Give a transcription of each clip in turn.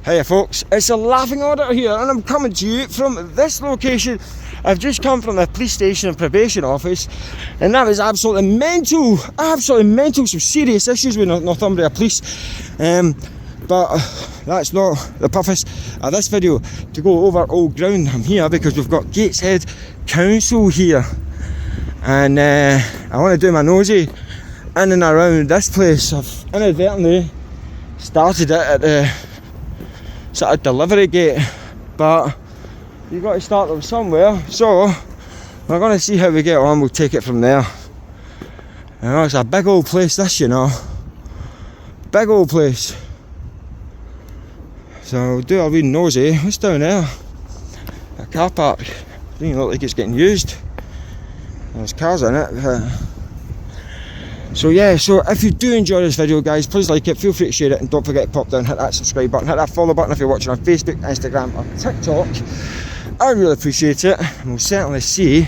Hiya folks, it's a laughing auditor here and I'm coming to you from this location. I've just come from the police station and probation office and that was absolutely mental, some serious issues with Northumbria Police. But that's not the purpose of this video, to go over old ground. I'm here because we've got Gateshead Council here and I want to do my nosy in and around this place. I've inadvertently started it at the sort of delivery gate, but you've got to start them somewhere, so we're going to see how we get on. We'll take it from there. You know, it's a big old place this, you know, big old place. So we'll do a wee nosy. What's down there? A car park. Doesn't even look like it's getting used. There's cars in it. So yeah, so if you do enjoy this video guys, please like it, feel free to share it, and don't forget to pop down, hit that subscribe button, hit that follow button if you're watching on Facebook, Instagram or TikTok. I really appreciate it, and we'll certainly see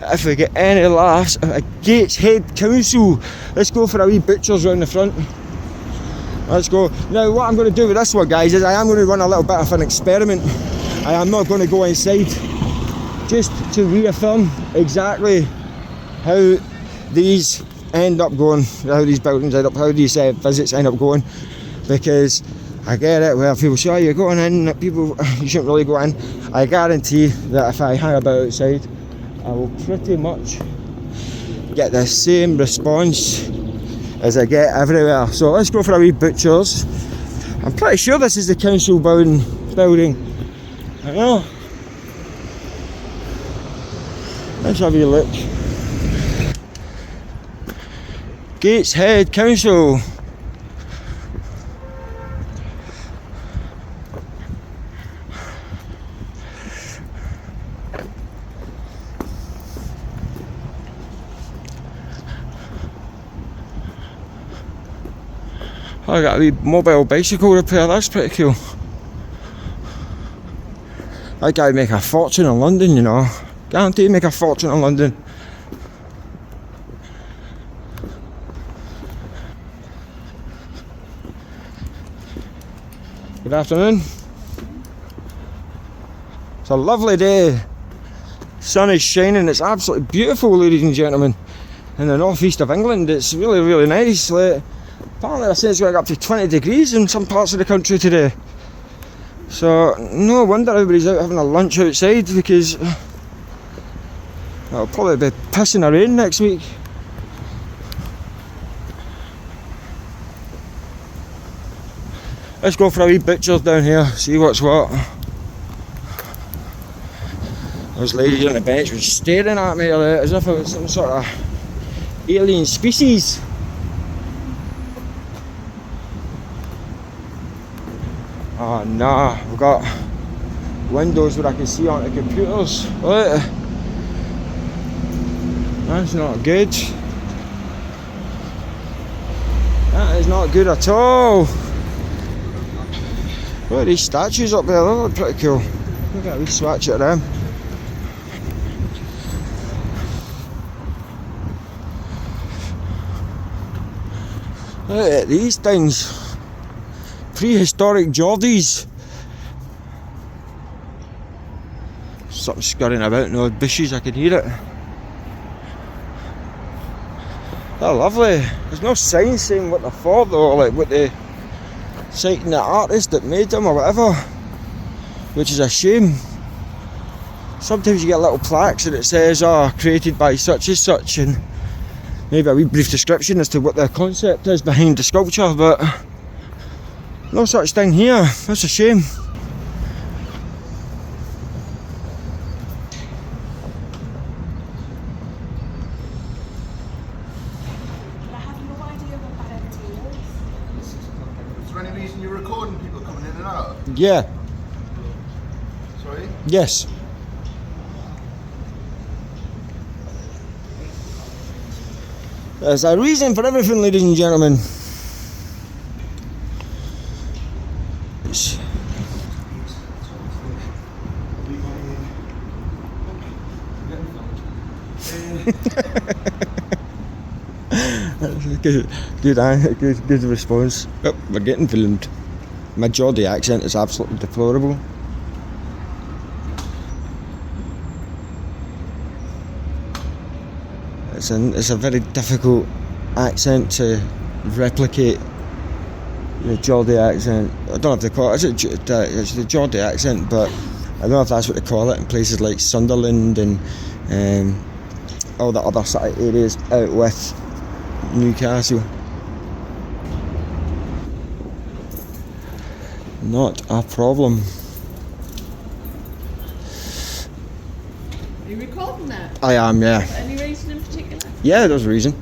if we get any laughs at Gateshead Council. Let's go for a wee butcher's round the front. Let's go. Now what I'm going to do with this one guys is I am going to run a little bit of an experiment. I am not going to go inside, just to reaffirm exactly how these end up going, how these buildings end up, how these visits end up going, because I get it where people say, oh, you're going in, people, you shouldn't really go in. I guarantee that if I hang about outside, I will pretty much get the same response as I get everywhere. So let's go for a wee butcher's. I'm pretty sure this is the council building. I know. Let's have a look. Gateshead Council. I got a wee mobile bicycle repair, that's pretty cool. That guy would make a fortune in London, you know. Guaranteed make a fortune in London. Good afternoon. It's a lovely day. Sun is shining, it's absolutely beautiful ladies and gentlemen. In the northeast of England, it's really, really nice. Apparently they're saying it's going up to 20 degrees in some parts of the country today. So no wonder everybody's out having a lunch outside, because it'll probably be pissing the rain next week. Let's go for a wee butcher's down here, see what's what. Those ladies on the bench were staring at me as if I was some sort of alien species. Oh nah, we've got windows where I can see onto computers. Look. That's not good. That is not good at all. Look at these statues up there, they look pretty cool. Look at a wee swatch at them. Look at these things. Prehistoric Geordies. Something scurrying about in the bushes, I can hear it. They're lovely. There's no sign saying what they're for though, like what they citing the artist that made them or whatever, which is a shame. Sometimes you get little plaques and it says, oh, created by such and such, and maybe a wee brief description as to what the concept is behind the sculpture, but no such thing here. That's a shame. Is there any reason you're recording people coming in and out? Yeah. Sorry? Yes. There's a reason for everything, ladies and gentlemen. Good response. Oh, we're getting filmed. My Geordie accent is absolutely deplorable. It's a very difficult accent to replicate. The Geordie accent. I don't know if they call it. It's the Geordie accent, but I don't know if that's what they call it in places like Sunderland and all the other sort of areas out with Newcastle. Not a problem. Are you recording that? I am, yeah. For any reason in particular? Yeah, there's a reason.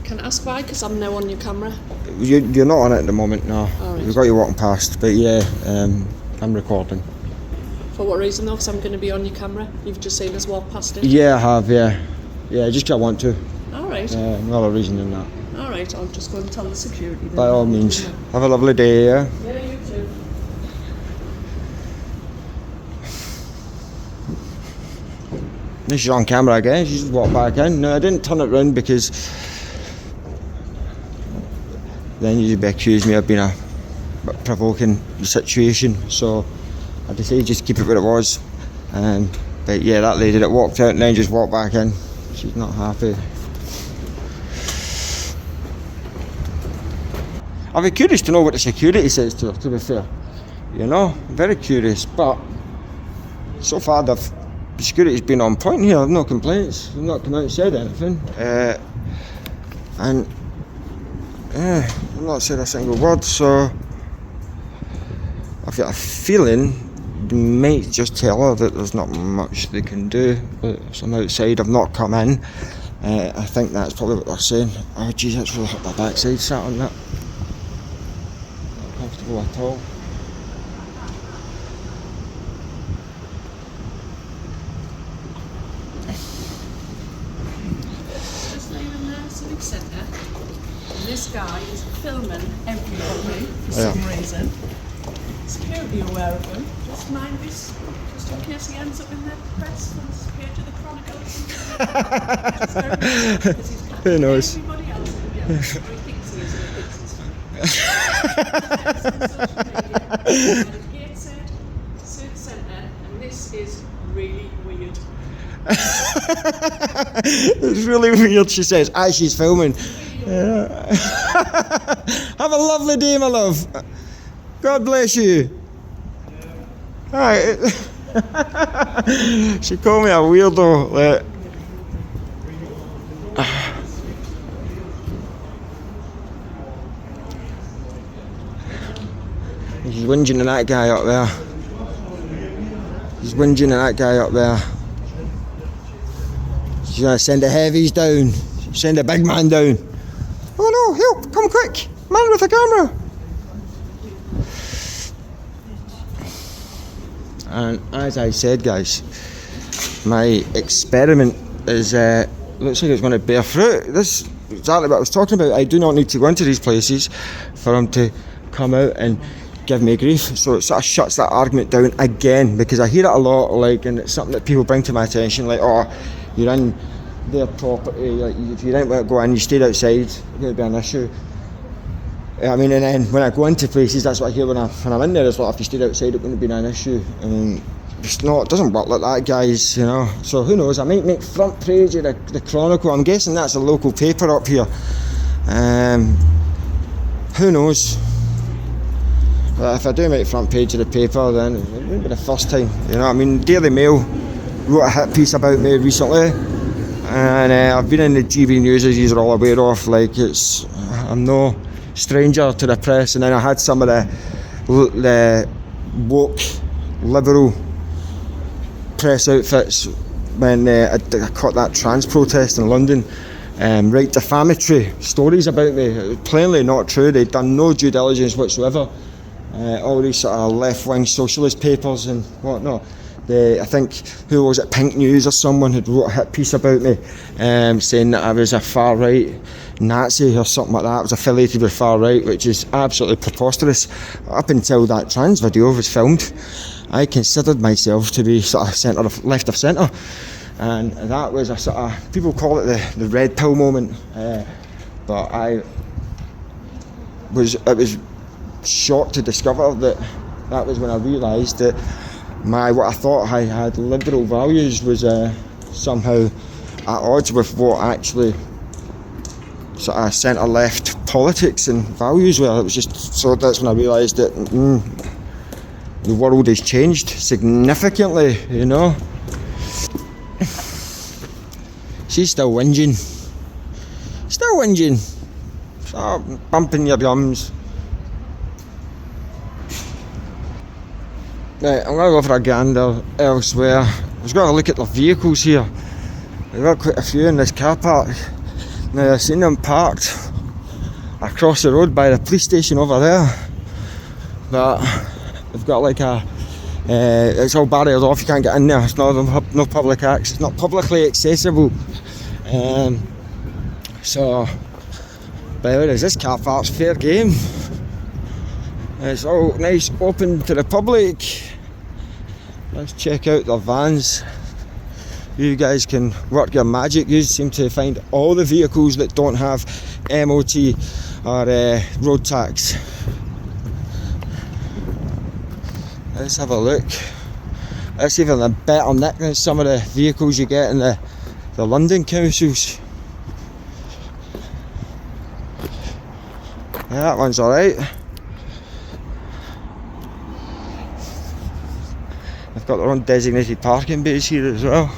Can I ask why? Because I'm now on your camera. You're not on it at the moment, no. Alright. We've got you walking past, but yeah, I'm recording. For what reason though? Because I'm going to be on your camera. You've just seen us walk past it. Yeah, I have, yeah. Yeah, just 'cause I want to. Alright. No other reason than that. Alright, I'll just go and tell the security then. By all means. Have a lovely day, yeah? Yeah, you too. This is on camera again, she just walked back in. No, I didn't turn it round because then you'd be accused me of being a provoking the situation, so I decided just to keep it where it was. But yeah, that lady that walked out and then just walked back in, she's not happy. I'd be curious to know what the security says to her, to be fair. You know, very curious, but so far the security's been on point here. I've no complaints. They've not come out and said anything. And I've not said a single word, so I've got a feeling they might just tell her that there's not much they can do. But some outside have not come in. I think that's probably what they're saying. Oh geez, that's really hurt my backside sat on that. Not comfortable at all. Civic Centre, and this guy is filming everybody for some reason. Security aware of him. Just mind this, just in case he ends up in the press and page of the Chronicles. Who knows? Everybody else, yeah, he thinks he is, and he thinks he's Gateshead Civic Centre, and this is really weird. It's really weird, she says, as she's filming. Yeah. Have a lovely day, my love. God bless you. Alright. She called me a weirdo. She's whinging at that guy up there. She's whinging at that guy up there. She's gonna send the heavies down. Send a big man down. Oh no, help, come quick. Man with a camera. And as I said, guys, my experiment is looks like it's going to bear fruit. This is exactly what I was talking about. I do not need to go into these places for them to come out and give me grief. So it sort of shuts that argument down again, because I hear it a lot, like, and it's something that people bring to my attention, like, oh, you're in their property, like, if you didn't want to go in, you stayed outside, it's going to be an issue. I mean, and then when I go into places, that's what I hear when I'm in there, is like, if you stayed outside, it wouldn't be an issue. And it's not, it doesn't work like that, guys, you know. So who knows, I might make front page of the Chronicle. I'm guessing that's a local paper up here. Who knows. But if I do make front page of the paper, then it won't be the first time, you know. I mean, Daily Mail wrote a hit piece about me recently, and I've been in the GB News, as you're all aware of. Like, I'm no stranger to the press. And then I had some of the woke liberal press outfits when I caught that trans protest in London, write defamatory stories about me. It was plainly not true. They'd done no due diligence whatsoever. All these sort of left-wing socialist papers and whatnot. I think, who was it, Pink News or someone, had wrote a hit piece about me, saying that I was a far-right Nazi or something like that. I was affiliated with far-right, which is absolutely preposterous. Up until that trans video was filmed, I considered myself to be sort of left of centre, and that was a sort of, people call it the red pill moment, but it was shocked to discover that was when I realised that what I thought I had liberal values was somehow at odds with what actually sort of centre left politics and values were. It was just, so that's when I realised that the world has changed significantly, you know. She's still whinging. Still whinging. Stop bumping your gums. Right, I'm going to go for a gander elsewhere. I was going to look at the vehicles here. We've got quite a few in this car park. Now I've seen them parked across the road by the police station over there. But they've got like it's all barriered off, you can't get in there. It's no public access, it's not publicly accessible. So, but anyways, this car park's fair game. It's all nice, open to the public. Let's check out the vans. You guys can work your magic. You seem to find all the vehicles that don't have MOT or road tax. Let's have a look. That's even a better nick than some of the vehicles you get in the London councils. Yeah, that one's alright. They've got their own designated parking bays here as well.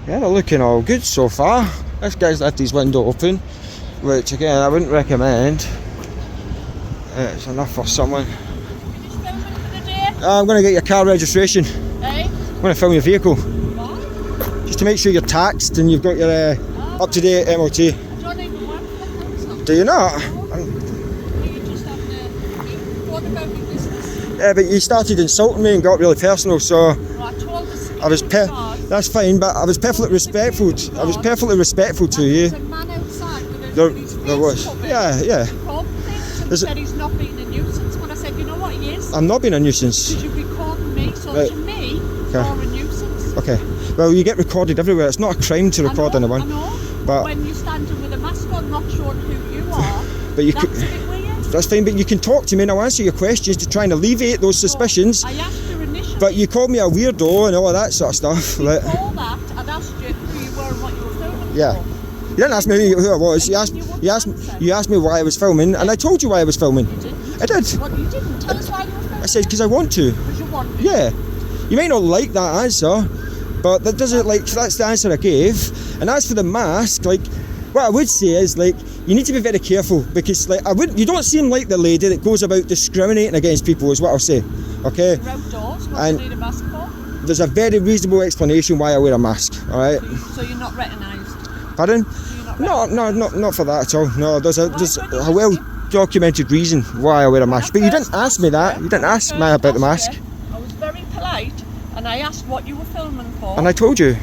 Yeah, they're looking all good so far. This guy's left his window open, which again I wouldn't recommend. It's enough for someone. I'm going to get your car registration. Hey? I'm going to film your vehicle. What? Just to make sure you're taxed and you've got your up-to-date MOT. I don't even work for the council. Do you not? You just have to talk about your business. Yeah, but you started insulting me and got really personal, so Well, I told the security I was guard. that's fine, but I was perfectly respectful. I was perfectly respectful to There's you. a man outside with There his face was. covered. Yeah. Called things and There's a- said he's not being a nuisance. When I said, you know what he is? I'm not being a nuisance. Because you're recording me, so Right. to me, Okay. you're a nuisance. Okay. Well, you get recorded everywhere. It's not a crime to record I know, anyone. I know. But- When you're standing with a mask on, not showing who you are, But you that's could. a bit weird. That's fine, but you can talk to me and I'll answer your questions to try and alleviate those suspicions. I asked her initially. But you called me a weirdo and all of that sort of stuff. Like, Before that, I'd asked you who you were and what you were filming yeah. for. You didn't ask me who I was. You asked, You wouldn't you asked, answer. you asked me why I was filming, and I told you why I was filming. You didn't. I did. What, you didn't? Tell us why you were filming. I said because I want to. Because you want to. Yeah. You may not like that answer, but that doesn't that's the answer I gave. And as for the mask, like, what I would say is, like, you need to be very careful because, like, you don't seem like the lady that goes about discriminating against people, is what I'll say. Okay. You're outdoors. What And- do you need a mask for? There's a very reasonable explanation why I wear a mask. All right. So you're not recognised. Pardon? So you're not No, not for that at all. No, there's a couldn't you well just documented reason why I wear a mask. But you didn't ask me that. You didn't ask me about the mask. I was very polite and I asked what you were filming for. And I told you.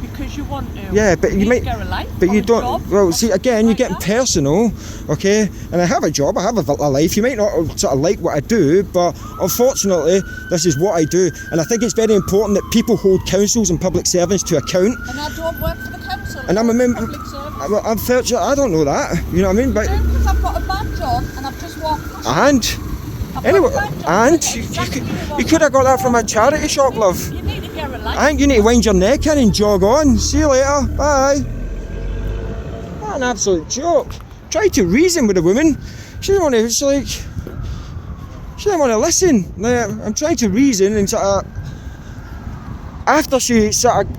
Because you want to. Yeah, but you might. Get a life But or you a don't. job Well, or see, something again, you're like getting that. personal, okay? And I have a job. I have a life. You might not sort of like what I do, but unfortunately, this is what I do. And I think it's very important that people hold councils and public servants to account. And I don't work for the council. And I'm a member. Public service. I'm fair. I don't know that. You know what I mean? But Because I've got a badge on and I've just walked past. and I've anyway, got a badge on. and you Exactly what you could have got that from a charity shop, love. You need to get a life. I think you need to wind your neck in and jog on. See you later. Bye. What an absolute joke. Tried to reason with the woman. She didn't want to. It's like she didn't want to listen. Like, I'm trying to reason and sort of. After she sort of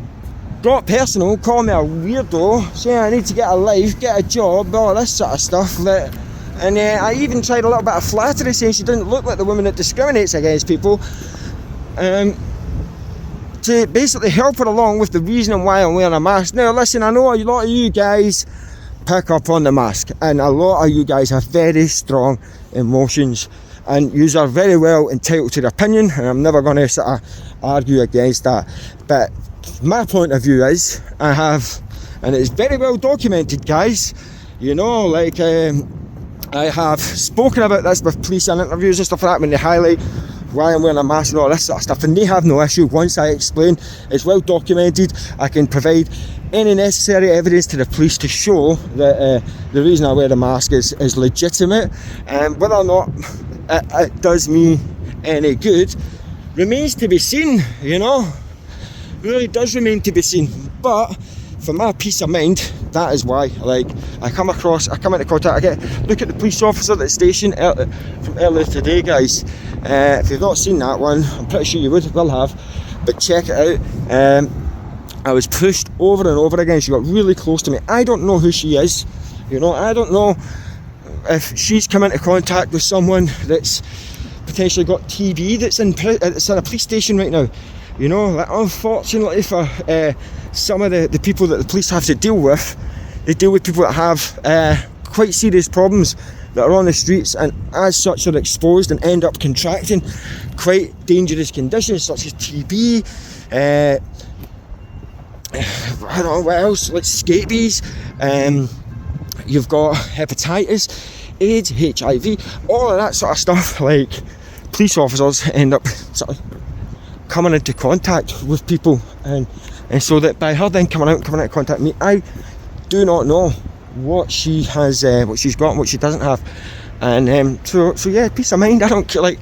got personal, called me a weirdo, saying I need to get a life, get a job, all this sort of stuff. Like, and I even tried a little bit of flattery, saying she didn't look like the woman that discriminates against people. To basically help her along with the reasoning why I'm wearing a mask. Now listen, I know a lot of you guys pick up on the mask and a lot of you guys have very strong emotions and you are very well entitled to the opinion, and I'm never going to sort of argue against that. But my point of view is, I have, and it's very well documented, guys, you know, like I have spoken about this with police and interviews and stuff like that when they highlight why I'm wearing a mask and all this sort of stuff, and they have no issue once I explain. It's well documented. I can provide any necessary evidence to the police to show that the reason I wear the mask is legitimate, and whether or not it does me any good remains to be seen, you know. Really does remain to be seen. But for my peace of mind, that is why. Like, I come into contact, look at the police officer at the station from earlier today, guys. If you've not seen that one, I'm pretty sure you will have, but check it out. I was pushed over and over again. She got really close to me. I don't know who she is, you know. I don't know if she's come into contact with someone that's potentially got TB that's in a police station right now. You know, like, unfortunately for some of the people that the police have to deal with, they deal with people that have quite serious problems that are on the streets, and as such are exposed and end up contracting quite dangerous conditions such as TB, I don't know what else, like scabies, you've got hepatitis, AIDS, HIV, all of that sort of stuff. Like, police officers end up sort of coming into contact with people, and so that by her then coming out into contact with me, I do not know what she has, what she's got and what she doesn't have, and so yeah, peace of mind. I don't care, like,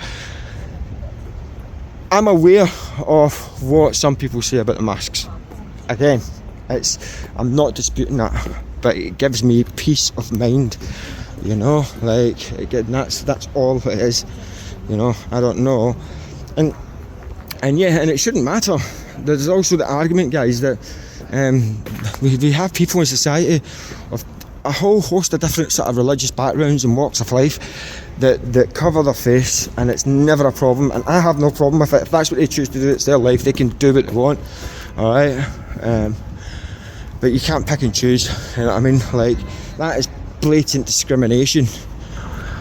I'm aware of what some people say about the masks. Again, I'm not disputing that, but it gives me peace of mind, you know. Like, again, that's all it is, you know. I don't know, and yeah, and it shouldn't matter. There's also the argument, guys, that we have people in society of a whole host of different sort of religious backgrounds and walks of life that cover their face, and it's never a problem, and I have no problem with it. If that's what they choose to do, it's their life, they can do what they want, alright. But you can't pick and choose, you know what I mean? Like, that is blatant discrimination,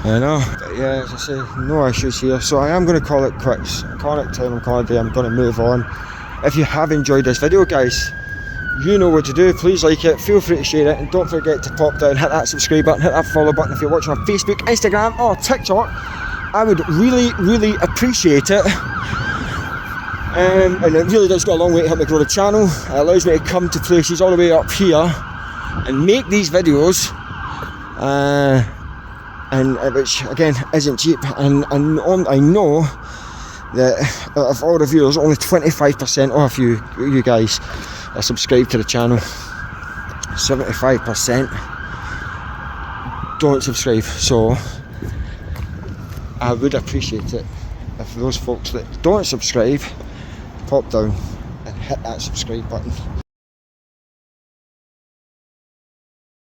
you know. But yeah, as I say, no issues here, so I am going to call it quits. I'm calling it time, I'm calling it day. I'm going to move on. If you have enjoyed this video, guys, you know what to do. Please like it, feel free to share it, and don't forget to pop down, hit that subscribe button, hit that follow button if you're watching on Facebook, Instagram or TikTok. I would really appreciate it, and it really does go a long way to help me grow the channel. It allows me to come to places all the way up here and make these videos, and which again isn't cheap, and I know that of all the viewers, only 25% of you guys are subscribed to the channel. 75% don't subscribe, so I would appreciate it if those folks that don't subscribe pop down and hit that subscribe button.